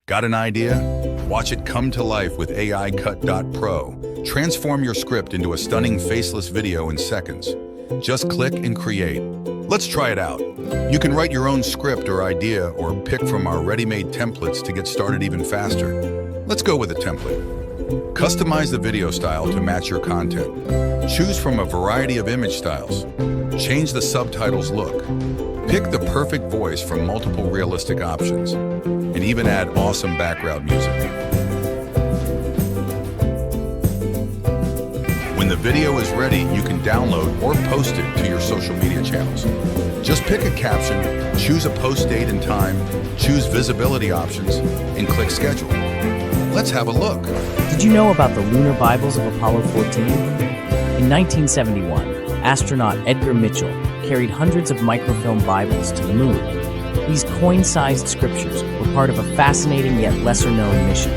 Got an idea? Watch it come to life with aicut.pro. Transform your script into a stunning faceless video in seconds. Just click and create. Let's try it out. You can write your own script or idea or pick from our ready-made templates to get started even faster. Let's go with a template. Customize the video style to match your content. Choose from a variety of image styles. Change the subtitles look. Pick the perfect voice from multiple realistic options, and even add awesome background music. When the video is ready, you can download or post it to your social media channels. Just pick a caption, choose a post date and time, choose visibility options, and click schedule. Let's have a look. Did you know about the lunar Bibles of Apollo 14? In 1971, astronaut Edgar Mitchell carried hundreds of microfilm Bibles to the moon. These coin-sized scriptures were part of a fascinating yet lesser-known mission,